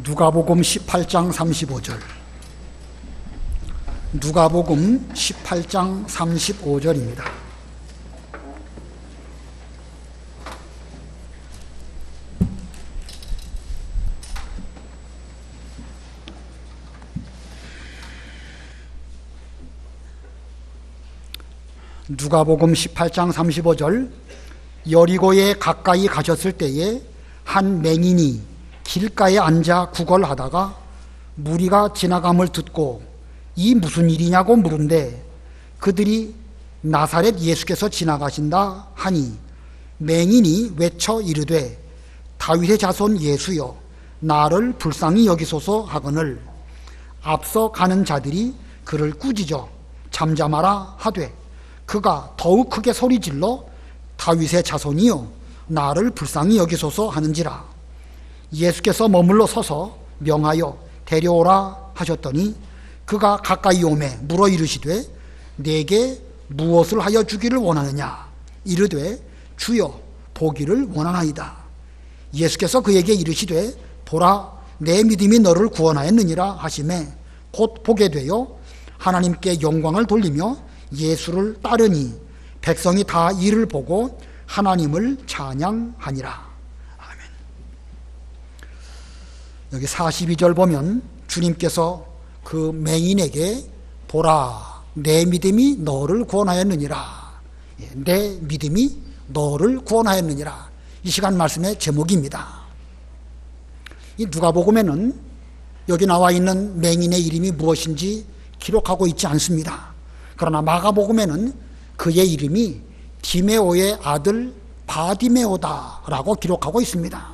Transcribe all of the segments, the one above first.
누가복음 18장 35절. 누가복음 18장 35절입니다. 누가복음 18장 35절. 여리고에 가까이 가셨을 때에 한 맹인이 길가에 앉아 구걸하다가 무리가 지나감을 듣고 이 무슨 일이냐고 물은데 그들이 나사렛 예수께서 지나가신다 하니 맹인이 외쳐 이르되 다윗의 자손 예수여 나를 불쌍히 여기소서 하거늘 앞서 가는 자들이 그를 꾸짖어 잠잠하라 하되 그가 더욱 크게 소리질러 다윗의 자손이여 나를 불쌍히 여기소서 하는지라. 예수께서 머물러 서서 명하여 데려오라 하셨더니 그가 가까이 오매 물어 이르시되 내게 무엇을 하여 주기를 원하느냐. 이르되 주여 보기를 원하나이다. 예수께서 그에게 이르시되 보라 내 믿음이 너를 구원하였느니라 하시매 곧 보게 되어 하나님께 영광을 돌리며 예수를 따르니 백성이 다 이를 보고 하나님을 찬양하니라. 여기 42절 보면 주님께서 그 맹인에게 보라 내 믿음이 너를 구원하였느니라. 내 믿음이 너를 구원하였느니라. 이 시간 말씀의 제목입니다. 이 누가복음에는 여기 나와 있는 맹인의 이름이 무엇인지 기록하고 있지 않습니다. 그러나 마가복음에는 그의 이름이 디메오의 아들 바디메오다라고 기록하고 있습니다.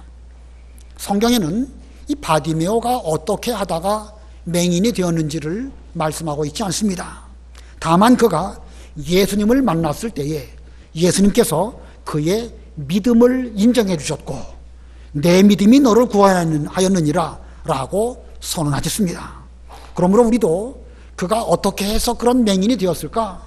성경에는 이 바디메오가 어떻게 하다가 맹인이 되었는지를 말씀하고 있지 않습니다. 다만 그가 예수님을 만났을 때에 예수님께서 그의 믿음을 인정해 주셨고 내 믿음이 너를 구원하였느니라 라고 선언하셨습니다. 그러므로 우리도 그가 어떻게 해서 그런 맹인이 되었을까?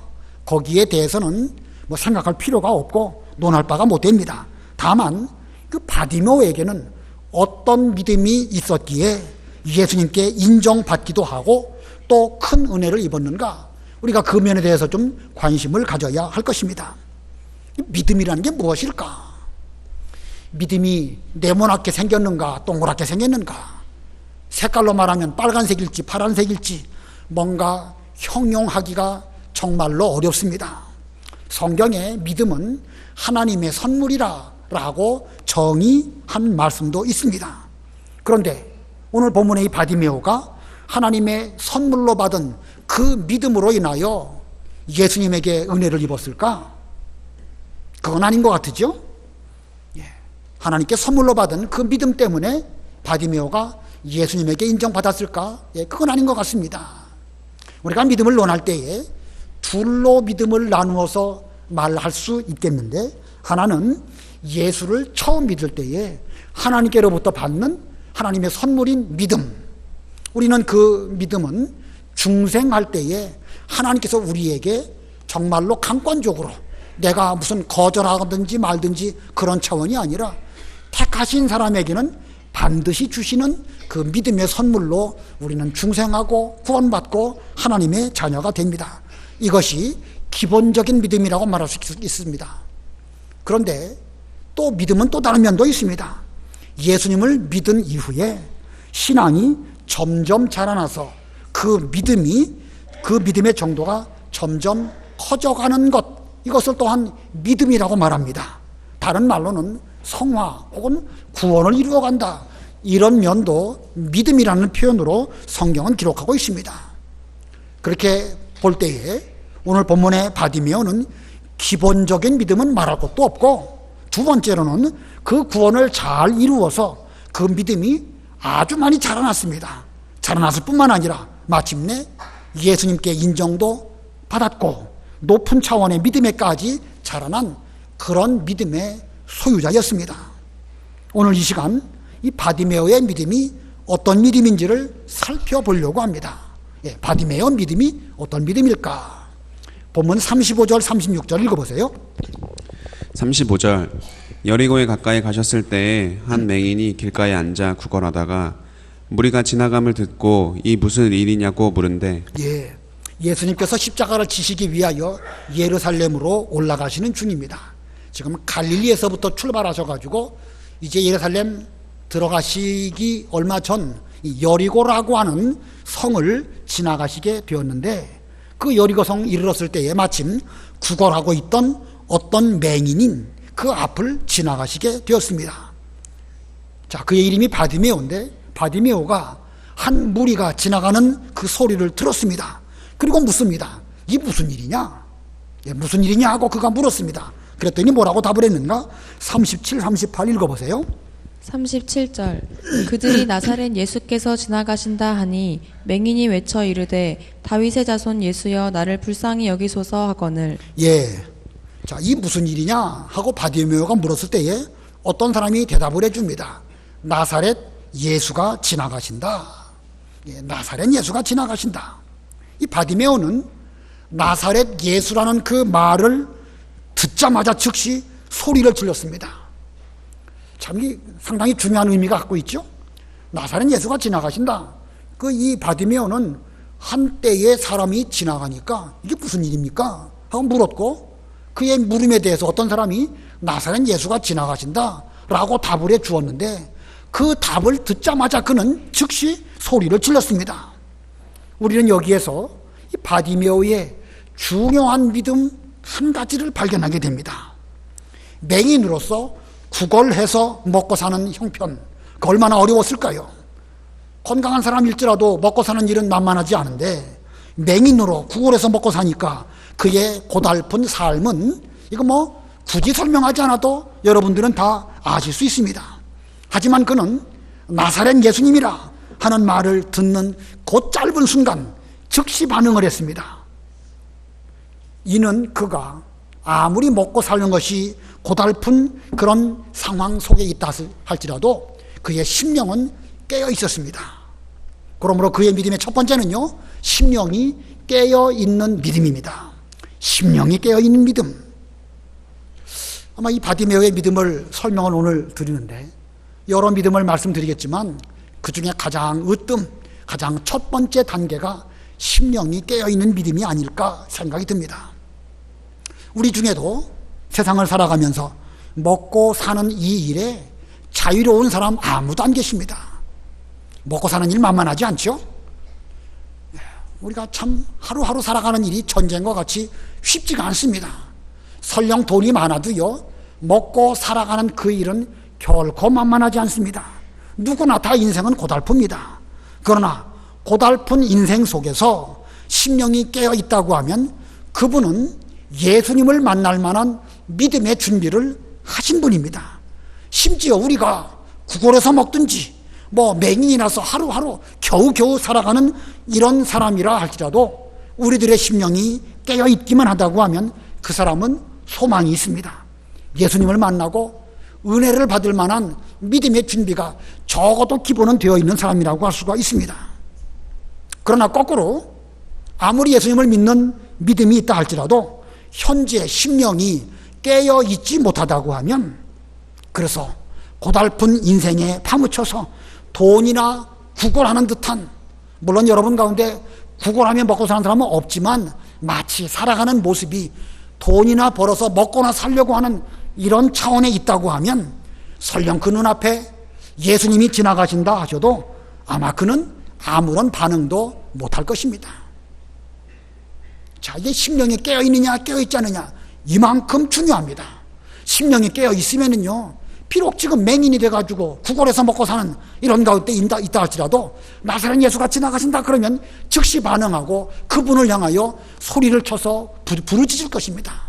거기에 대해서는 생각할 필요가 없고 논할 바가 못 됩니다. 다만 그 바디메오에게는 어떤 믿음이 있었기에 예수님께 인정받기도 하고 또 큰 은혜를 입었는가? 우리가 그 면에 대해서 좀 관심을 가져야 할 것입니다. 믿음이라는 게 무엇일까? 믿음이 네모나게 생겼는가? 동그랗게 생겼는가? 색깔로 말하면 빨간색일지 파란색일지 뭔가 형용하기가 정말로 어렵습니다. 성경에 믿음은 하나님의 선물이라 라고 정의한 말씀도 있습니다. 그런데 오늘 본문의 이 바디메오가 하나님의 선물로 받은 그 믿음으로 인하여 예수님에게 은혜를 입었을까? 그건 아닌 것 같으죠? 하나님께 선물로 받은 그 믿음 때문에 바디메오가 예수님에게 인정받았을까? 그건 아닌 것 같습니다. 우리가 믿음을 논할 때에 둘로 믿음을 나누어서 말할 수 있겠는데 하나는 예수를 처음 믿을 때에 하나님께로부터 받는 하나님의 선물인 믿음. 우리는 그 믿음은 중생할 때에 하나님께서 우리에게 정말로 강권적으로 내가 무슨 거절하든지 말든지 그런 차원이 아니라 택하신 사람에게는 반드시 주시는 그 믿음의 선물로 우리는 중생하고 구원받고 하나님의 자녀가 됩니다. 이것이 기본적인 믿음이라고 말할 수 있습니다. 그런데 또 믿음은 또 다른 면도 있습니다. 예수님을 믿은 이후에 신앙이 점점 자라나서 그 믿음의 정도가 점점 커져가는 것, 이것을 또한 믿음이라고 말합니다. 다른 말로는 성화 혹은 구원을 이루어간다, 이런 면도 믿음이라는 표현으로 성경은 기록하고 있습니다. 그렇게 볼 때에 오늘 본문의 바디메오는 기본적인 믿음은 말할 것도 없고 두 번째로는 그 구원을 잘 이루어서 그 믿음이 아주 많이 자라났습니다. 자라났을 뿐만 아니라 마침내 예수님께 인정도 받았고 높은 차원의 믿음에까지 자라난 그런 믿음의 소유자였습니다. 오늘 이 시간 이 바디메오의 믿음이 어떤 믿음인지를 살펴보려고 합니다. 바디메오 믿음이 어떤 믿음일까? 본문 35절 36절 읽어보세요. 35절. 여리고에 가까이 가셨을 때에 한 맹인이 길가에 앉아 구걸하다가 무리가 지나감을 듣고 이 무슨 일이냐고 물은데 예, 예수님께서 십자가를 지시기 위하여 예루살렘으로 올라가시는 중입니다. 지금 갈릴리에서부터 출발하셔가지고 이제 예루살렘 들어가시기 얼마 전 여리고라고 하는 성을 지나가시게 되었는데, 그 여리고성 이르렀을 때에 마침 구걸하고 있던 어떤 맹인인 그 앞을 지나가시게 되었습니다. 자, 그의 이름이 바디메오인데, 바디메오가 한 무리가 지나가는 그 소리를 들었습니다. 그리고 묻습니다. 이 무슨 일이냐? 무슨 일이냐 하고 그가 물었습니다. 그랬더니 뭐라고 답을 했는가? 37, 38 읽어보세요. 37절 그들이 나사렛 예수께서 지나가신다 하니 맹인이 외쳐 이르되 다윗의 자손 예수여 나를 불쌍히 여기소서 하거늘. 예, 자, 이 무슨 일이냐 하고 바디메오가 물었을 때에 어떤 사람이 대답을 해줍니다. 나사렛 예수가 지나가신다. 예, 나사렛 예수가 지나가신다. 이 바디메오는 나사렛 예수라는 그 말을 듣자마자 즉시 소리를 질렀습니다. 참 상당히 중요한 의미가 갖고 있죠. 나사렛 예수가 지나가신다. 그 이 바디메오는 한때의 사람이 지나가니까 이게 무슨 일입니까? 하고 물었고, 그의 물음에 대해서 어떤 사람이 나사렛 예수가 지나가신다 라고 답을 해 주었는데, 그 답을 듣자마자 그는 즉시 소리를 질렀습니다. 우리는 여기에서 이 바디메오의 중요한 믿음 한 가지를 발견하게 됩니다. 맹인으로서 구걸해서 먹고 사는 형편, 그 얼마나 어려웠을까요? 건강한 사람일지라도 먹고 사는 일은 만만하지 않은데 맹인으로 구걸해서 먹고 사니까 그의 고달픈 삶은 이거 뭐 굳이 설명하지 않아도 여러분들은 다 아실 수 있습니다. 하지만 그는 나사렛 예수님이라 하는 말을 듣는 그 짧은 순간 즉시 반응을 했습니다. 이는 그가 아무리 먹고 사는 것이 고달픈 그런 상황 속에 있다 할지라도 그의 심령은 깨어 있었습니다. 그러므로 그의 믿음의 첫 번째는요, 심령이 깨어 있는 믿음입니다. 심령이 깨어 있는 믿음. 아마 이 바디메오의 믿음을 설명을 오늘 드리는데 여러 믿음을 말씀드리겠지만 그 중에 가장 가장 첫 번째 단계가 심령이 깨어 있는 믿음이 아닐까 생각이 듭니다. 우리 중에도 세상을 살아가면서 먹고 사는 이 일에 자유로운 사람 아무도 안 계십니다. 먹고 사는 일 만만하지 않죠? 우리가 참 하루하루 살아가는 일이 전쟁과 같이 쉽지가 않습니다. 설령 돈이 많아도요, 먹고 살아가는 그 일은 결코 만만하지 않습니다. 누구나 다 인생은 고달픕니다. 그러나 고달픈 인생 속에서 심령이 깨어 있다고 하면 그분은 예수님을 만날 만한 믿음의 준비를 하신 분입니다. 심지어 우리가 구걸해서 먹든지 뭐 맹인이라서 하루하루 겨우겨우 살아가는 이런 사람이라 할지라도 우리들의 심령이 깨어 있기만 하다고 하면 그 사람은 소망이 있습니다. 예수님을 만나고 은혜를 받을 만한 믿음의 준비가 적어도 기본은 되어 있는 사람이라고 할 수가 있습니다. 그러나 거꾸로 아무리 예수님을 믿는 믿음이 있다 할지라도 현재 심령이 깨어 있지 못하다고 하면, 그래서 고달픈 인생에 파묻혀서 돈이나 구걸하는 듯한, 물론 여러분 가운데 구걸하며 먹고 사는 사람은 없지만 마치 살아가는 모습이 돈이나 벌어서 먹거나 살려고 하는 이런 차원에 있다고 하면 설령 그 눈앞에 예수님이 지나가신다 하셔도 아마 그는 아무런 반응도 못할 것입니다. 자, 이게 심령이 깨어있느냐 깨어있지 않느냐 이만큼 중요합니다. 심령이 깨어있으면은요, 비록 지금 맹인이 돼가지고 구걸해서 먹고 사는 이런 가운데 있다 할지라도 나사렛 예수가 지나가신다 그러면 즉시 반응하고 그분을 향하여 소리를 쳐서 부르짖을 것입니다.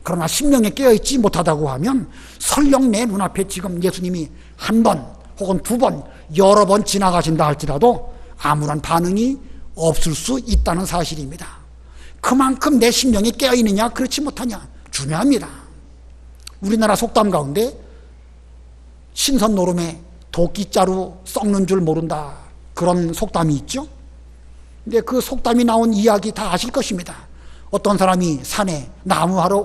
그러나 심령이 깨어있지 못하다고 하면 설령 내 눈앞에 지금 예수님이 한 번 혹은 두 번 여러 번 지나가신다 할지라도 아무런 반응이 없을 수 있다는 사실입니다. 그만큼 내 심령이 깨어있느냐 그렇지 못하냐 중요합니다. 우리나라 속담 가운데 신선 노름에 도끼자루 썩는 줄 모른다 그런 속담이 있죠. 근데 그 속담이 나온 이야기 다 아실 것입니다. 어떤 사람이 산에 나무하러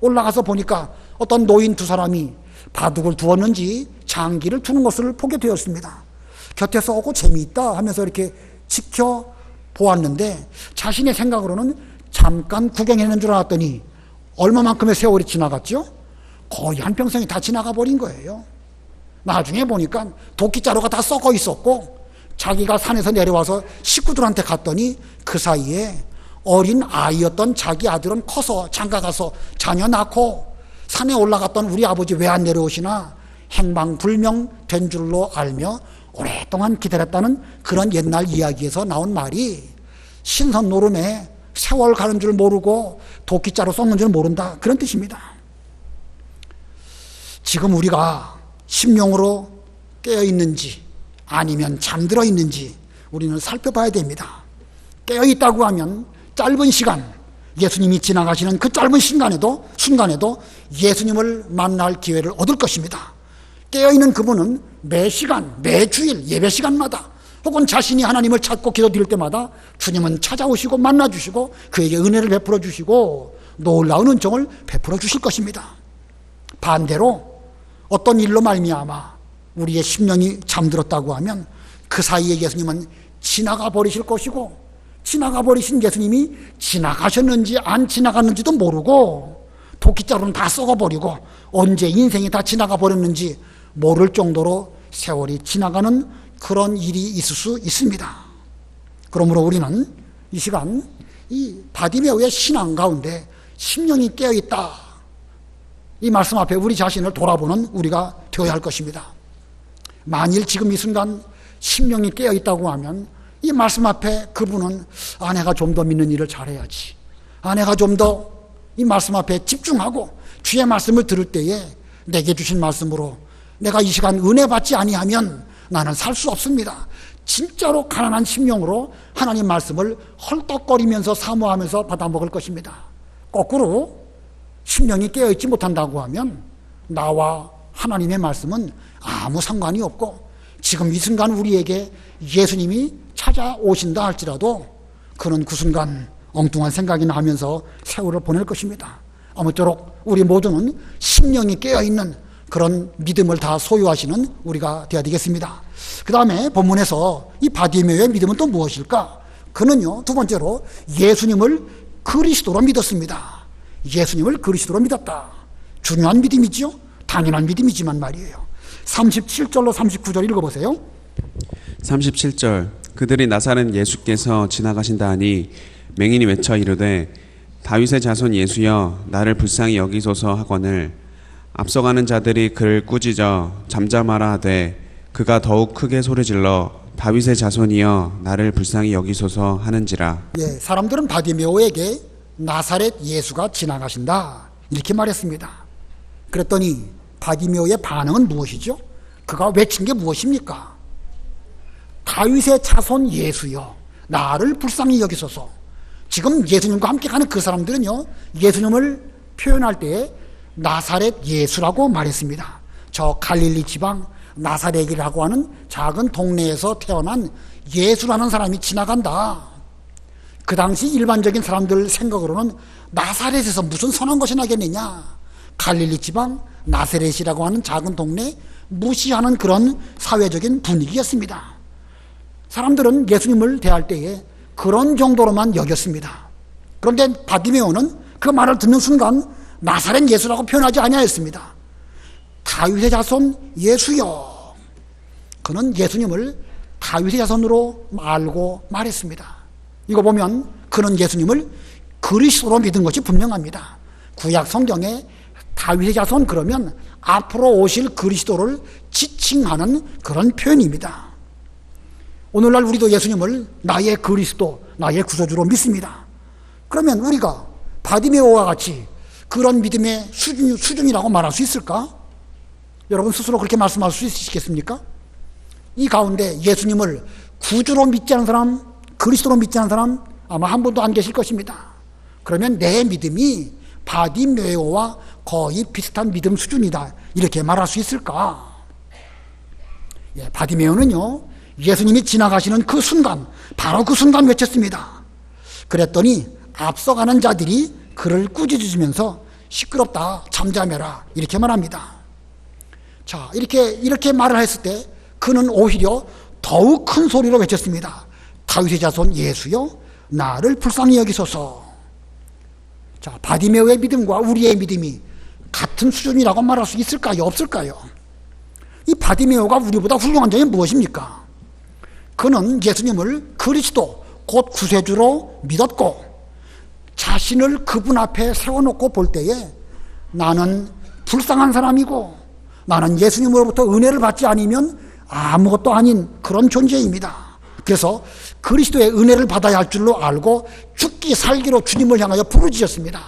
올라가서 보니까 어떤 노인 두 사람이 바둑을 두었는지 장기를 두는 것을 보게 되었습니다. 곁에서 오고 재미있다 하면서 이렇게 지켜보았는데 자신의 생각으로는 잠깐 구경했는 줄 알았더니 얼마만큼의 세월이 지나갔죠? 거의 한평생이 다 지나가 버린 거예요. 나중에 보니까 도끼자루가 다 썩어 있었고 자기가 산에서 내려와서 식구들한테 갔더니 그 사이에 어린 아이였던 자기 아들은 커서 장가가서 자녀 낳고 산에 올라갔던 우리 아버지 왜 안 내려오시나 행방불명된 줄로 알며 오랫동안 기다렸다는 그런 옛날 이야기에서 나온 말이 신선 노름에 세월 가는 줄 모르고 도끼자루 썩는 줄 모른다, 그런 뜻입니다. 지금 우리가 심령으로 깨어있는지 아니면 잠들어 있는지 우리는 살펴봐야 됩니다. 깨어있다고 하면 짧은 시간, 예수님이 지나가시는 그 짧은 순간에도 예수님을 만날 기회를 얻을 것입니다. 깨어있는 그분은 매 시간, 매 주일 예배 시간마다 혹은 자신이 하나님을 찾고 기도드릴 때마다 주님은 찾아오시고 만나주시고 그에게 은혜를 베풀어 주시고 놀라운 은총을 베풀어 주실 것입니다. 반대로 어떤 일로 말미암아 우리의 심령이 잠들었다고 하면 그 사이에 예수님은 지나가 버리실 것이고 지나가 버리신 예수님이 지나가셨는지 안 지나갔는지도 모르고 도끼자루는 다 썩어버리고 언제 인생이 다 지나가 버렸는지 모를 정도로 세월이 지나가는 그런 일이 있을 수 있습니다. 그러므로 우리는 이 시간 이 바디메오의 신앙 가운데 심령이 깨어있다, 이 말씀 앞에 우리 자신을 돌아보는 우리가 되어야 할 것입니다. 만일 지금 이 순간 심령이 깨어있다고 하면 이 말씀 앞에 그분은 아내가 좀 더 믿는 일을 잘해야지, 아내가 좀 더 이 말씀 앞에 집중하고 주의 말씀을 들을 때에 내게 주신 말씀으로 내가 이 시간 은혜 받지 아니하면 나는 살 수 없습니다. 진짜로 가난한 심령으로 하나님 말씀을 헐떡거리면서 사모하면서 받아먹을 것입니다. 거꾸로 심령이 깨어있지 못한다고 하면 나와 하나님의 말씀은 아무 상관이 없고 지금 이 순간 우리에게 예수님이 찾아오신다 할지라도 그는 그 순간 엉뚱한 생각이 나면서 세월을 보낼 것입니다. 아무쪼록 우리 모두는 심령이 깨어있는 그런 믿음을 다 소유하시는 우리가 되어야 되겠습니다. 그 다음에 본문에서 이 바디메오의 믿음은 또 무엇일까? 그는요, 두 번째로 예수님을 그리스도로 믿었습니다. 예수님을 그리스도로 믿었다. 중요한 믿음이죠. 당연한 믿음이지만 말이에요. 37절로 39절 읽어보세요. 37절 그들이 나사렛 예수께서 지나가신다 하니 맹인이 외쳐 이르되 다윗의 자손 예수여 나를 불쌍히 여기소서 하거늘 앞서가는 자들이 그를 꾸짖어 잠잠하라 하되 그가 더욱 크게 소리질러 다윗의 자손이여 나를 불쌍히 여기소서 하는지라. 예, 사람들은 바디메오에게 나사렛 예수가 지나가신다 이렇게 말했습니다. 그랬더니 바디메오의 반응은 무엇이죠? 그가 외친 게 무엇입니까? 다윗의 자손 예수여 나를 불쌍히 여기소서. 지금 예수님과 함께 가는 그 사람들은요, 예수님을 표현할 때에 나사렛 예수라고 말했습니다. 저 갈릴리 지방 나사렛이라고 하는 작은 동네에서 태어난 예수라는 사람이 지나간다. 그 당시 일반적인 사람들 생각으로는 나사렛에서 무슨 선한 것이 나겠느냐, 갈릴리 지방 나사렛이라고 하는 작은 동네 무시하는 그런 사회적인 분위기였습니다. 사람들은 예수님을 대할 때에 그런 정도로만 여겼습니다. 그런데 바디메오는 그 말을 듣는 순간 나사렛 예수라고 표현하지 아니하였습니다. 다윗의 자손 예수여. 그는 예수님을 다윗의 자손으로 알고 말했습니다. 이거 보면 그는 예수님을 그리스도로 믿은 것이 분명합니다. 구약 성경에 다윗의 자손 그러면 앞으로 오실 그리스도를 지칭하는 그런 표현입니다. 오늘날 우리도 예수님을 나의 그리스도, 나의 구소주로 믿습니다. 그러면 우리가 바디메오와 같이 그런 믿음의 수준이라고 말할 수 있을까? 여러분 스스로 그렇게 말씀할 수 있으시겠습니까? 이 가운데 예수님을 구주로 믿지 않은 사람, 그리스도로 믿지 않은 사람 아마 한 분도 안 계실 것입니다. 그러면 내 믿음이 바디메오와 거의 비슷한 믿음 수준이다 이렇게 말할 수 있을까? 예, 바디메오는요, 예수님이 지나가시는 그 순간, 바로 그 순간 외쳤습니다. 그랬더니 앞서가는 자들이 그를 꾸짖으면서 시끄럽다, 잠잠해라 이렇게 말합니다. 자, 이렇게 말을 했을 때 그는 오히려 더욱 큰 소리로 외쳤습니다. 다윗의 자손 예수여 나를 불쌍히 여기소서. 자, 바디메오의 믿음과 우리의 믿음이 같은 수준이라고 말할 수 있을까요? 없을까요? 이 바디메오가 우리보다 훌륭한 점이 무엇입니까? 그는 예수님을 그리스도 곧 구세주로 믿었고 자신을 그분 앞에 세워놓고 볼 때에 나는 불쌍한 사람이고 나는 예수님으로부터 은혜를 받지 않으면 아무것도 아닌 그런 존재입니다. 그래서 그리스도의 은혜를 받아야 할 줄로 알고 죽기 살기로 주님을 향하여 부르짖었습니다.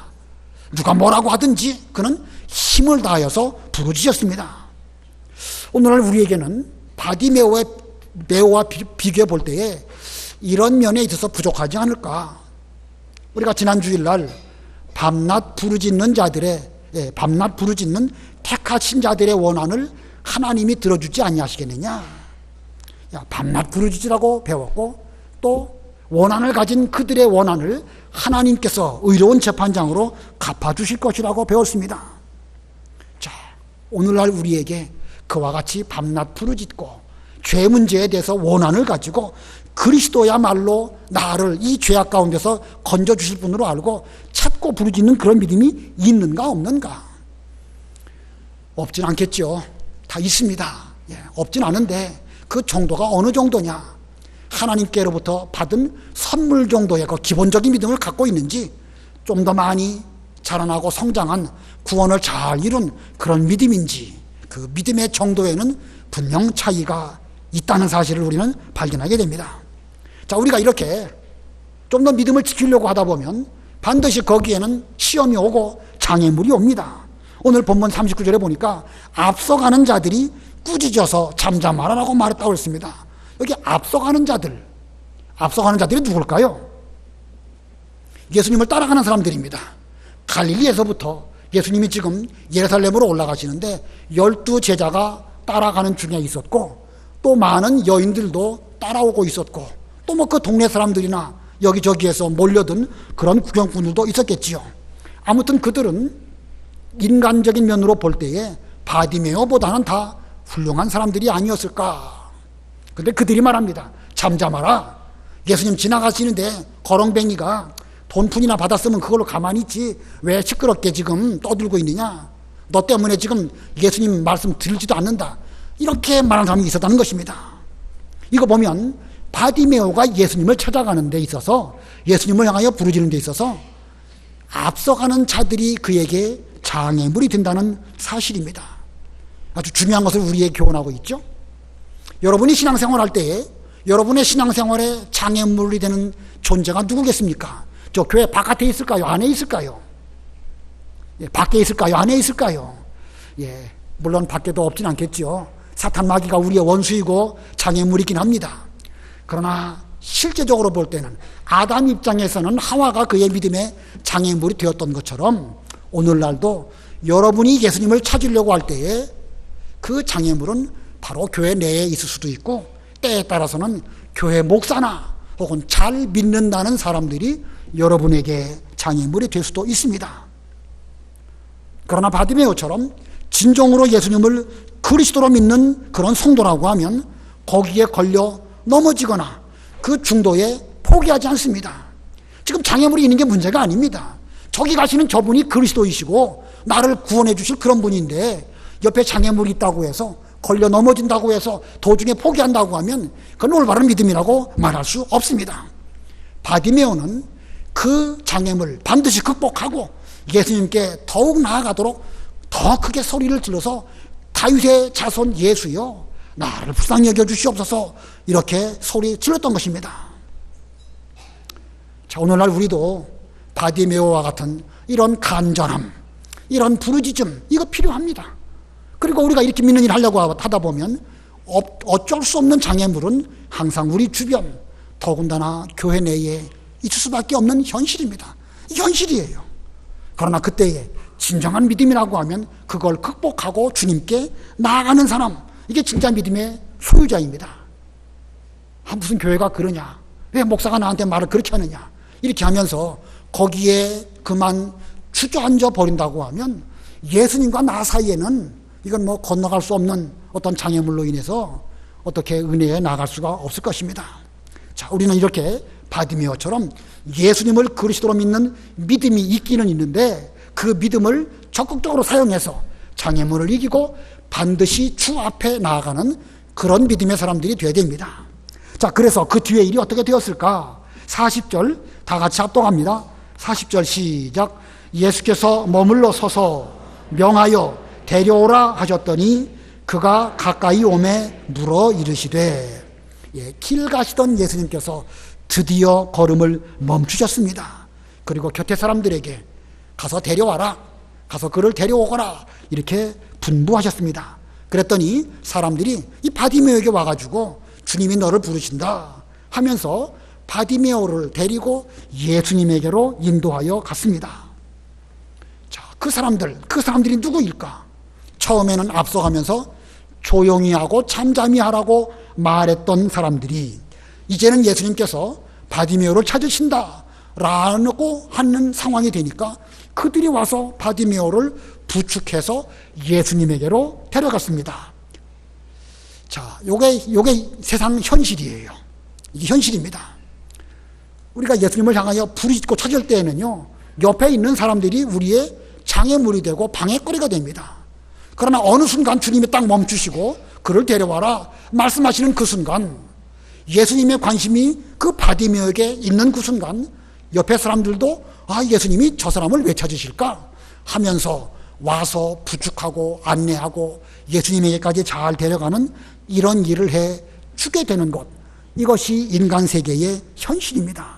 누가 뭐라고 하든지 그는 힘을 다하여서 부르짖었습니다. 오늘날 우리에게는 바디메오와 비교해 볼 때에 이런 면에 있어서 부족하지 않을까. 우리가 지난 주일날 밤낮 부르짖는 택하신 자들의 원한을 하나님이 들어주지 아니하시겠느냐. 밤낮 부르짖으라고 배웠고 또 원한을 가진 그들의 원한을 하나님께서 의로운 재판장으로 갚아주실 것이라고 배웠습니다. 자, 오늘날 우리에게 그와 같이 밤낮 부르짖고 죄 문제에 대해서 원한을 가지고 그리스도야말로 나를 이 죄악 가운데서 건져주실 분으로 알고 찾고 부르짖는 그런 믿음이 있는가 없는가? 없진 않겠죠. 다 있습니다. 없진 않은데 그 정도가 어느 정도냐? 하나님께로부터 받은 선물 정도의 그 기본적인 믿음을 갖고 있는지 좀 더 많이 자라나고 성장한 구원을 잘 이룬 그런 믿음인지 그 믿음의 정도에는 분명 차이가 있다는 사실을 우리는 발견하게 됩니다. 자, 우리가 이렇게 좀 더 믿음을 지키려고 하다 보면 반드시 거기에는 시험이 오고 장애물이 옵니다. 오늘 본문 39절에 보니까 앞서가는 자들이 꾸짖어서 잠잠하라라고 말했다고 했습니다. 여기 앞서가는 자들이 누굴까요? 예수님을 따라가는 사람들입니다. 갈릴리에서부터 예수님이 지금 예루살렘으로 올라가시는데 12제자가 따라가는 중에 있었고 또 많은 여인들도 따라오고 있었고 또 뭐 그 동네 사람들이나 여기저기에서 몰려든 그런 구경꾼들도 있었겠지요. 아무튼 그들은 인간적인 면으로 볼 때에 바디메오보다는 다 훌륭한 사람들이 아니었을까. 근데 그들이 말합니다. 잠잠하라. 예수님 지나가시는데 거렁뱅이가 돈푼이나 받았으면 그걸로 가만히 있지 왜 시끄럽게 지금 떠들고 있느냐. 너 때문에 지금 예수님 말씀 들지도 않는다. 이렇게 말하는 사람이 있었다는 것입니다. 이거 보면 바디메오가 예수님을 찾아가는 데 있어서 예수님을 향하여 부르짖는 데 있어서 앞서가는 자들이 그에게 장애물이 된다는 사실입니다. 아주 중요한 것을 우리에게 교훈하고 있죠. 여러분이 신앙생활할 때에 여러분의 신앙생활에 장애물이 되는 존재가 누구겠습니까? 저 교회 바깥에 있을까요? 안에 있을까요? 밖에 있을까요? 안에 있을까요? 물론 밖에도 없진 않겠죠. 사탄 마귀가 우리의 원수이고 장애물이긴 합니다. 그러나 실제적으로 볼 때는 아담 입장에서는 하와가 그의 믿음의 장애물이 되었던 것처럼 오늘날도 여러분이 예수님을 찾으려고 할 때에 그 장애물은 바로 교회 내에 있을 수도 있고 때에 따라서는 교회 목사나 혹은 잘 믿는다는 사람들이 여러분에게 장애물이 될 수도 있습니다. 그러나 바디메오처럼 진정으로 예수님을 그리스도로 믿는 그런 성도라고 하면 거기에 걸려 넘어지거나 그 중도에 포기하지 않습니다. 지금 장애물이 있는 게 문제가 아닙니다. 저기 가시는 저분이 그리스도이시고 나를 구원해 주실 그런 분인데 옆에 장애물이 있다고 해서 걸려 넘어진다고 해서 도중에 포기한다고 하면 그건 올바른 믿음이라고 말할 수 없습니다. 바디메오는 그 장애물 반드시 극복하고 예수님께 더욱 나아가도록 더 크게 소리를 질러서 다윗의 자손 예수여 나를 불쌍히 여겨주시옵소서 이렇게 소리 질렀던 것입니다. 자, 오늘날 우리도 바디메오와 같은 이런 간절함, 이런 부르짖음 이거 필요합니다. 그리고 우리가 이렇게 믿는 일 하려고 하다 보면 어쩔 수 없는 장애물은 항상 우리 주변 더군다나 교회 내에 있을 수밖에 없는 현실입니다. 현실이에요. 그러나 그때에 진정한 믿음이라고 하면 그걸 극복하고 주님께 나아가는 사람, 이게 진짜 믿음의 소유자입니다. 무슨 교회가 그러냐, 왜 목사가 나한테 말을 그렇게 하느냐 이렇게 하면서 거기에 그만 주저앉아 버린다고 하면 예수님과 나 사이에는 이건 뭐 건너갈 수 없는 어떤 장애물로 인해서 어떻게 은혜에 나갈 수가 없을 것입니다. 자, 우리는 이렇게 바디메오처럼 예수님을 그리스도로 믿는 믿음이 있기는 있는데 그 믿음을 적극적으로 사용해서 장애물을 이기고 반드시 주 앞에 나아가는 그런 믿음의 사람들이 되어야 됩니다. 자, 그래서 그 뒤에 일이 어떻게 되었을까? 40절 다 같이 합독합니다. 40절 시작. 예수께서 머물러 서서 명하여 데려오라 하셨더니 그가 가까이 오매 물어 이르시되, 길 가시던 예수님께서 드디어 걸음을 멈추셨습니다. 그리고 곁에 사람들에게 가서 데려와라, 가서 그를 데려오거라 이렇게 분부하셨습니다. 그랬더니 사람들이 이 바디메오에게 와가지고 주님이 너를 부르신다 하면서 바디메오를 데리고 예수님에게로 인도하여 갔습니다. 자, 그 사람들이 누구일까? 처음에는 앞서가면서 조용히 하고 잠잠히 하라고 말했던 사람들이 이제는 예수님께서 바디메오를 찾으신다라고 하는 상황이 되니까 그들이 와서 바디메오를 부축해서 예수님에게로 데려갔습니다. 자, 요게 세상 현실이에요. 이게 현실입니다. 우리가 예수님을 향하여 부르짖고 찾을 때에는요, 옆에 있는 사람들이 우리의 장애물이 되고 방해거리가 됩니다. 그러나 어느 순간 주님이 딱 멈추시고 그를 데려와라 말씀하시는 그 순간, 예수님의 관심이 그 바디메오에게 있는 그 순간 옆에 사람들도 예수님이 저 사람을 왜 찾으실까 하면서 와서 부축하고 안내하고 예수님에게까지 잘 데려가는 이런 일을 해 주게 되는 것, 이것이 인간 세계의 현실입니다.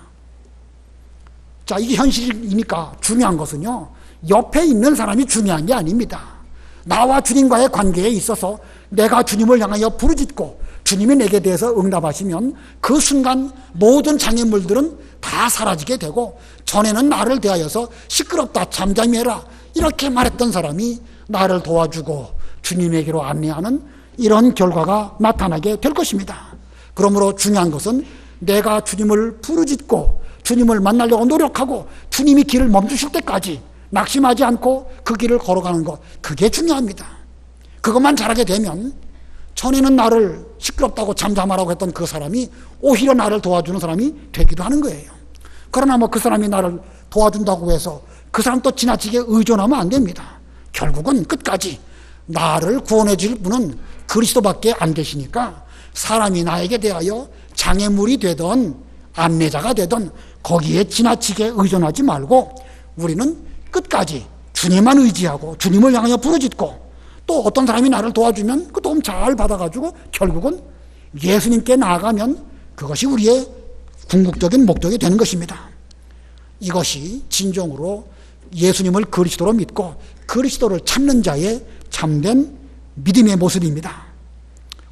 자, 이게 현실이니까 중요한 것은요, 옆에 있는 사람이 중요한 게 아닙니다. 나와 주님과의 관계에 있어서 내가 주님을 향하여 부르짖고 주님이 내게 대해서 응답하시면 그 순간 모든 장애물들은 다 사라지게 되고, 전에는 나를 대하여서 시끄럽다, 잠잠히 해라 이렇게 말했던 사람이 나를 도와주고 주님에게로 안내하는 이런 결과가 나타나게 될 것입니다. 그러므로 중요한 것은 내가 주님을 부르짖고 주님을 만나려고 노력하고 주님이 길을 멈추실 때까지 낙심하지 않고 그 길을 걸어가는 것, 그게 중요합니다. 그것만 잘하게 되면 전에는 나를 시끄럽다고 잠잠하라고 했던 그 사람이 오히려 나를 도와주는 사람이 되기도 하는 거예요. 그러나 그 사람이 나를 도와준다고 해서 그 사람 또 지나치게 의존하면 안 됩니다. 결국은 끝까지 나를 구원해 줄 분은 그리스도밖에 안 계시니까 사람이 나에게 대하여 장애물이 되던 안내자가 되던 거기에 지나치게 의존하지 말고 우리는 끝까지 주님만 의지하고 주님을 향하여 부르짖고, 또 어떤 사람이 나를 도와주면 그 도움 잘 받아가지고 결국은 예수님께 나아가면 그것이 우리의 궁극적인 목적이 되는 것입니다. 이것이 진정으로 예수님을 그리스도로 믿고 그리스도를 찾는 자의 참된 믿음의 모습입니다.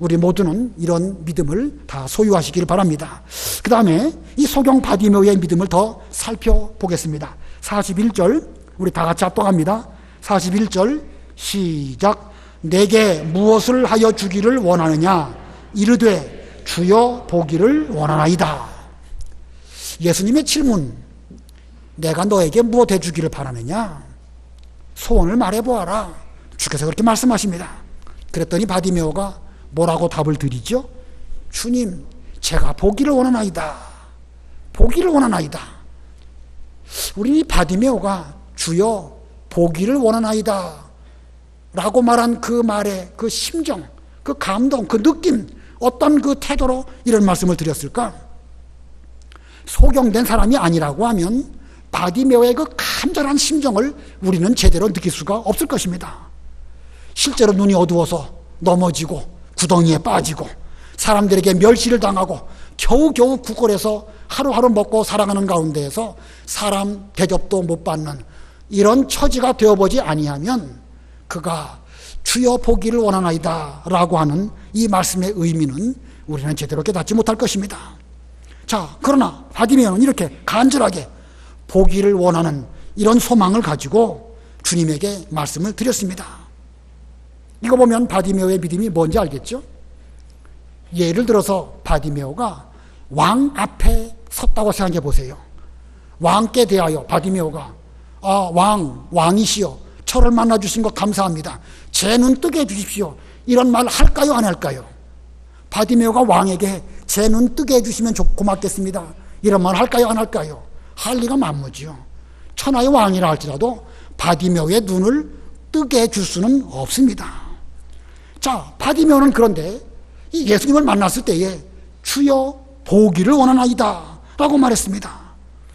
우리 모두는 이런 믿음을 다 소유하시길 바랍니다. 그 다음에 이 소경 바디메오의 믿음을 더 살펴보겠습니다. 41절 우리 다 같이 합독합니다. 41절 시작. 내게 무엇을 하여 주기를 원하느냐 이르되 주여 보기를 원하나이다. 예수님의 질문, 내가 너에게 무엇 해주기를 바라느냐, 소원을 말해보아라. 주께서 그렇게 말씀하십니다. 그랬더니 바디메오가 뭐라고 답을 드리죠? 주님, 제가 보기를 원하나이다. 보기를 원하나이다. 우리 바디메오가 주여 보기를 원하나이다 라고 말한 그 말의 그 심정, 그 감동, 그 느낌, 어떤 그 태도로 이런 말씀을 드렸을까? 소경된 사람이 아니라고 하면 바디메오의 그 간절한 심정을 우리는 제대로 느낄 수가 없을 것입니다. 실제로 눈이 어두워서 넘어지고 구덩이에 빠지고 사람들에게 멸시를 당하고 겨우겨우 구걸해서 하루하루 먹고 살아가는 가운데에서 사람 대접도 못 받는 이런 처지가 되어보지 아니하면 그가 주여 보기를 원하나이다 라고 하는 이 말씀의 의미는 우리는 제대로 깨닫지 못할 것입니다. 자, 그러나 바디메오는 이렇게 간절하게 보기를 원하는 이런 소망을 가지고 주님에게 말씀을 드렸습니다. 이거 보면 바디메오의 믿음이 뭔지 알겠죠? 예를 들어서 바디메오가 왕 앞에 섰다고 생각해 보세요. 왕께 대하여 바디메오가 왕이시여 저를 만나주신 것 감사합니다. 제 눈 뜨게 해주십시오. 이런 말 할까요, 안 할까요? 바디메오가 왕에게 제 눈 뜨게 해주시면 고맙겠습니다, 이런 말 할까요, 안 할까요? 할 리가 만무지요. 천하의 왕이라 할지라도 바디메오의 눈을 뜨게 해줄 수는 없습니다. 자, 바디메오는 그런데 이 예수님을 만났을 때에 주여 보기를 원하나이다 라고 말했습니다.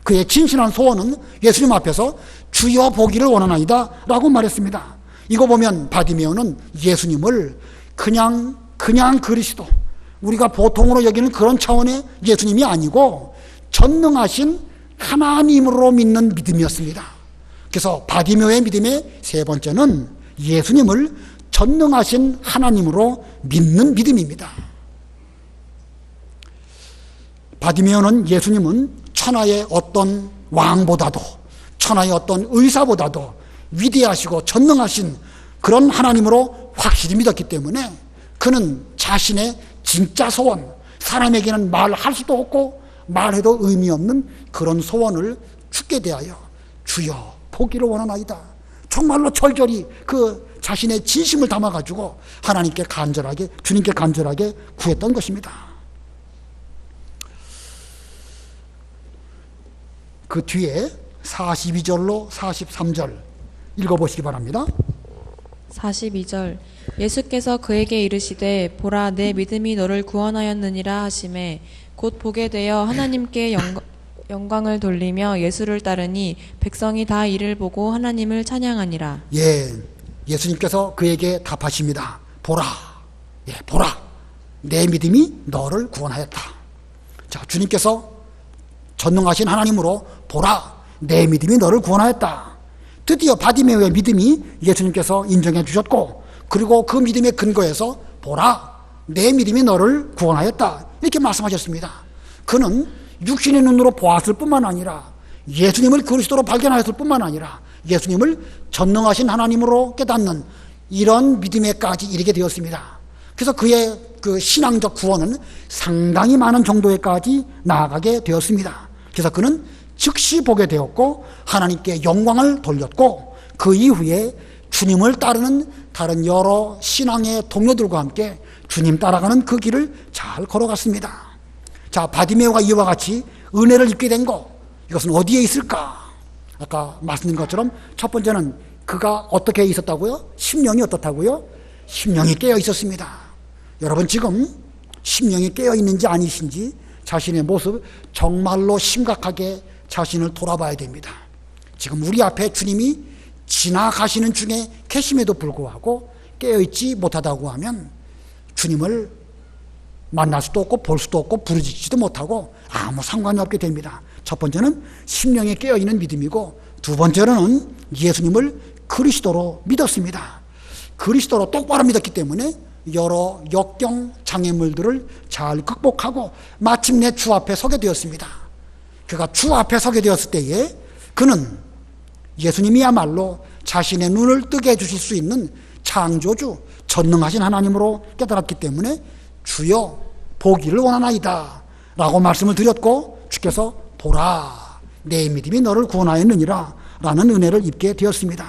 그의 진실한 소원은 예수님 앞에서 주여 보기를 원하나이다 라고 말했습니다. 이거 보면 바디메오는 예수님을 그냥 그리스도, 우리가 보통으로 여기는 그런 차원의 예수님이 아니고 전능하신 하나님으로 믿는 믿음이었습니다. 그래서 바디메오의 믿음의 세 번째는 예수님을 전능하신 하나님으로 믿는 믿음입니다. 바디메오는 예수님은 천하의 어떤 왕보다도, 천하의 어떤 의사보다도 위대하시고 전능하신 그런 하나님으로 확실히 믿었기 때문에 그는 자신의 진짜 소원, 사람에게는 말할 수도 없고 말해도 의미 없는 그런 소원을 주께 대하여 주여 보기를 원하나이다, 정말로 절절히 그 자신의 진심을 담아가지고 하나님께 간절하게, 주님께 간절하게 구했던 것입니다. 그 뒤에 42절로 43절 읽어보시기 바랍니다. 42절 예수께서 그에게 이르시되 보라 내 믿음이 너를 구원하였느니라 하시매 곧 보게 되어 하나님께 영광을 돌리며 예수를 따르니 백성이 다 이를 보고 하나님을 찬양하니라. 예수님께서 그에게 답하십니다. 보라, 보라, 내 믿음이 너를 구원하였다. 자, 주님께서 전능하신 하나님으로 보라, 내 믿음이 너를 구원하였다. 드디어 바디메오의 믿음이 예수님께서 인정해 주셨고, 그리고 그 믿음의 근거에서 보라, 내 믿음이 너를 구원하였다, 이렇게 말씀하셨습니다. 그는 육신의 눈으로 보았을 뿐만 아니라 예수님을 그리스도로 발견하였을 뿐만 아니라 예수님을 전능하신 하나님으로 깨닫는 이런 믿음에까지 이르게 되었습니다. 그래서 그의 그 신앙적 구원은 상당히 많은 정도에까지 나아가게 되었습니다. 그래서 그는 즉시 보게 되었고 하나님께 영광을 돌렸고, 그 이후에 주님을 따르는 다른 여러 신앙의 동료들과 함께 주님 따라가는 그 길을 잘 걸어갔습니다. 자, 바디메오가 이와 같이 은혜를 입게 된 것, 이것은 어디에 있을까? 아까 말씀드린 것처럼 첫 번째는 그가 어떻게 있었다고요? 심령이 어떻다고요? 심령이 깨어 있었습니다. 여러분, 지금 심령이 깨어 있는지 아니신지 자신의 모습 정말로 심각하게 자신을 돌아봐야 됩니다. 지금 우리 앞에 주님이 지나가시는 중에 계심에도 불구하고 깨어있지 못하다고 하면 주님을 만날 수도 없고 볼 수도 없고 부르짖지도 못하고 아무 상관이 없게 됩니다. 첫 번째는 심령에 깨어있는 믿음이고, 두 번째로는 예수님을 그리스도로 믿었습니다. 그리스도로 똑바로 믿었기 때문에 여러 역경 장애물들을 잘 극복하고 마침내 주 앞에 서게 되었습니다. 그가 주 앞에 서게 되었을 때에 그는 예수님이야말로 자신의 눈을 뜨게 해주실 수 있는 창조주, 전능하신 하나님으로 깨달았기 때문에 주여 보기를 원하나이다 라고 말씀을 드렸고, 주께서 보라, 내 믿음이 너를 구원하였느니라 라는 은혜를 입게 되었습니다.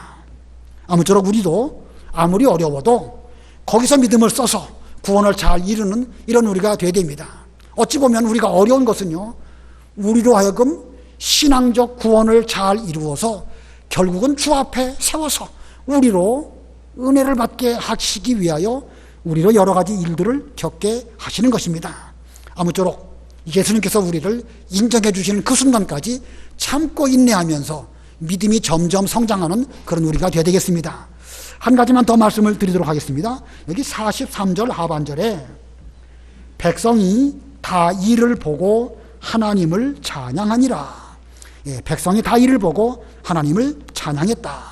아무쪼록 우리도 아무리 어려워도 거기서 믿음을 써서 구원을 잘 이루는 이런 우리가 되어야 됩니다. 어찌 보면 우리가 어려운 것은요, 우리로 하여금 신앙적 구원을 잘 이루어서 결국은 주 앞에 세워서 우리로 은혜를 받게 하시기 위하여 우리로 여러 가지 일들을 겪게 하시는 것입니다. 아무쪼록 예수님께서 우리를 인정해 주시는 그 순간까지 참고 인내하면서 믿음이 점점 성장하는 그런 우리가 되어야 되겠습니다. 한 가지만 더 말씀을 드리도록 하겠습니다. 여기 43절 하반절에 백성이 다 이를 보고 하나님을 찬양하니라. 백성이 다 이를 보고 하나님을 찬양했다.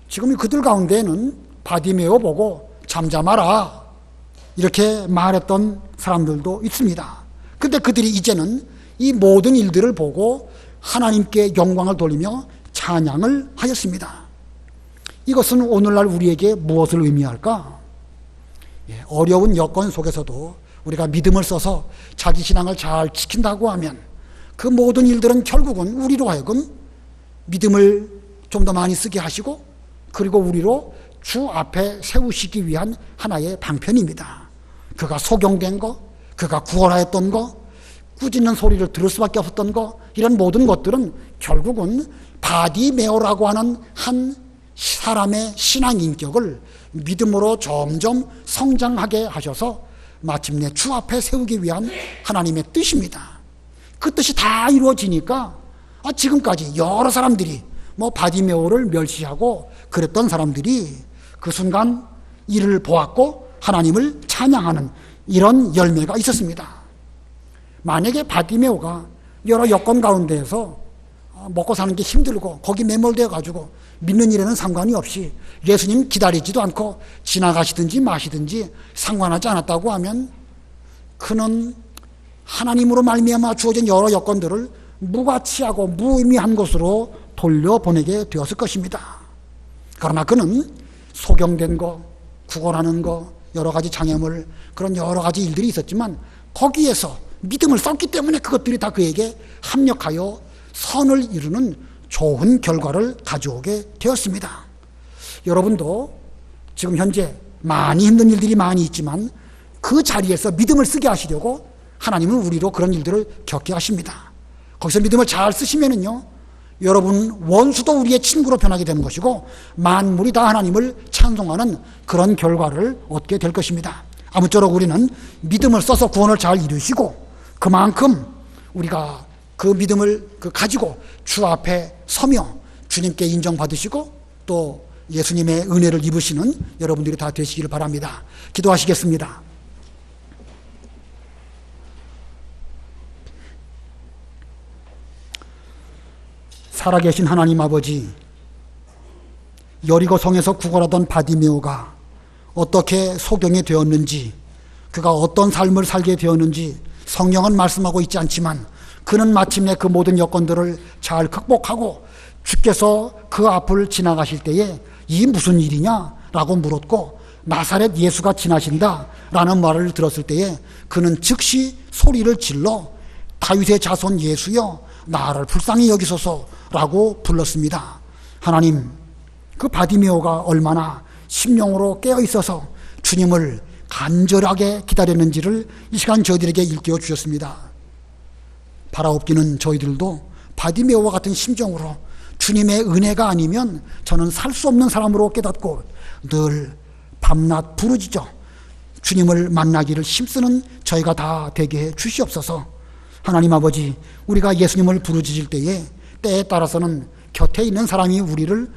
지금 그들 가운데는 바디메오 보고 잠잠하라 이렇게 말했던 사람들도 있습니다. 근데 그들이 이제는 이 모든 일들을 보고 하나님께 영광을 돌리며 찬양을 하였습니다. 이것은 오늘날 우리에게 무엇을 의미할까? 어려운 여건 속에서도 우리가 믿음을 써서 자기 신앙을 잘 지킨다고 하면 그 모든 일들은 결국은 우리로 하여금 믿음을 좀 더 많이 쓰게 하시고, 그리고 우리로 주 앞에 세우시기 위한 하나의 방편입니다. 그가 속용된 거, 그가 구원하였던 거, 꾸짖는 소리를 들을 수밖에 없었던 거, 이런 모든 것들은 결국은 바디메오라고 하는 한 사람의 신앙 인격을 믿음으로 점점 성장하게 하셔서 마침내 주 앞에 세우기 위한 하나님의 뜻입니다. 그 뜻이 다 이루어지니까 지금까지 여러 사람들이 바디메오를 멸시하고 그랬던 사람들이 그 순간 이를 보았고 하나님을 찬양하는 이런 열매가 있었습니다. 만약에 바디메오가 여러 여건 가운데에서 먹고 사는 게 힘들고 거기 매몰되어 가지고 믿는 일에는 상관이 없이 예수님 기다리지도 않고 지나가시든지 마시든지 상관하지 않았다고 하면 그는 하나님으로 말미암아 주어진 여러 여건들을 무가치하고 무의미한 것으로 돌려보내게 되었을 것입니다. 그러나 그는 소경된 거, 구걸하는 거, 여러 가지 장애물, 그런 여러 가지 일들이 있었지만 거기에서 믿음을 썼기 때문에 그것들이 다 그에게 합력하여 선을 이루는 좋은 결과를 가져오게 되었습니다. 여러분도 지금 현재 많이 힘든 일들이 많이 있지만 그 자리에서 믿음을 쓰게 하시려고 하나님은 우리로 그런 일들을 겪게 하십니다. 거기서 믿음을 잘 쓰시면은요, 여러분 원수도 우리의 친구로 변하게 되는 것이고 만물이 다 하나님을 찬송하는 그런 결과를 얻게 될 것입니다. 아무쪼록 우리는 믿음을 써서 구원을 잘 이루시고 그만큼 우리가 그 믿음을 가지고 주 앞에 서며 주님께 인정받으시고 또 예수님의 은혜를 입으시는 여러분들이 다 되시기를 바랍니다. 기도하시겠습니다. 살아계신 하나님 아버지, 여리고 성에서 구걸하던 바디메오가 어떻게 소경이 되었는지, 그가 어떤 삶을 살게 되었는지 성경은 말씀하고 있지 않지만 그는 마침내 그 모든 여건들을 잘 극복하고 주께서 그 앞을 지나가실 때에 이 무슨 일이냐라고 물었고 나사렛 예수가 지나신다 라는 말을 들었을 때에 그는 즉시 소리를 질러 다윗의 자손 예수여 나를 불쌍히 여기소서라고 불렀습니다. 하나님, 그 바디메오가 얼마나 심령으로 깨어 있어서 주님을 간절하게 기다렸는지를 이 시간 저희들에게 일깨워 주셨습니다. 바라옵기는 저희들도 바디메오와 같은 심정으로 주님의 은혜가 아니면 저는 살 수 없는 사람으로 깨닫고 늘 밤낮 부르짖어 주님을 만나기를 힘쓰는 저희가 다 되게 해 주시옵소서. 하나님 아버지, 우리가 예수님을 부르짖을 때에 따라서는 곁에 있는 사람이 우리를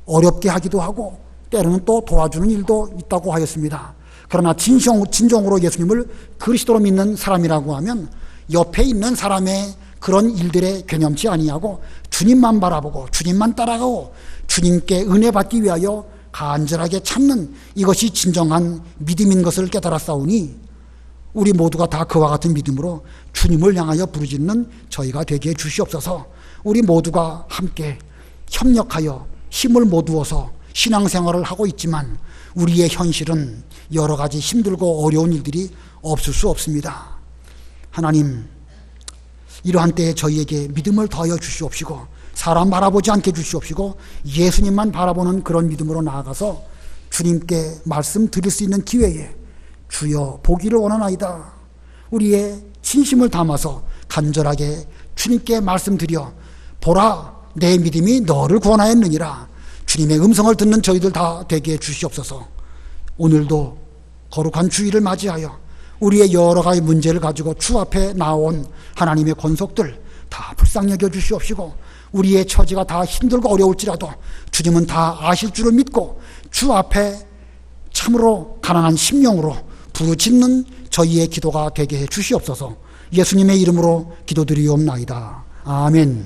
어렵게 하기도 하고 때로는 또 도와주는 일도 있다고 하였습니다. 그러나 진정으로 예수님을 그리스도로 믿는 사람이라고 하면 옆에 있는 사람의 그런 일들에 괴념치 아니하고 주님만 바라보고 주님만 따라가고 주님께 은혜 받기 위하여 간절하게 참는 이것이 진정한 믿음인 것을 깨달았사오니 우리 모두가 다 그와 같은 믿음으로 주님을 향하여 부르짖는 저희가 되게 해 주시옵소서. 우리 모두가 함께 협력하여 힘을 모두어서 신앙생활을 하고 있지만 우리의 현실은 여러 가지 힘들고 어려운 일들이 없을 수 없습니다. 하나님, 이러한 때에 저희에게 믿음을 더하여 주시옵시고 사람 바라보지 않게 주시옵시고 예수님만 바라보는 그런 믿음으로 나아가서 주님께 말씀 드릴 수 있는 기회에 주여 보기를 원하나이다. 우리의 진심을 담아서 간절하게 주님께 말씀드려 보라, 내 믿음이 너를 구원하였느니라. 주님의 음성을 듣는 저희들 다 되게 해 주시옵소서. 오늘도 거룩한 주일을 맞이하여 우리의 여러 가지 문제를 가지고 주 앞에 나온 하나님의 권속들 다 불쌍히 여겨 주시옵시고 우리의 처지가 다 힘들고 어려울지라도 주님은 다 아실 줄을 믿고 주 앞에 참으로 가난한 심령으로 부르짖는 저희의 기도가 되게 해 주시옵소서. 예수님의 이름으로 기도드리옵나이다. 아멘.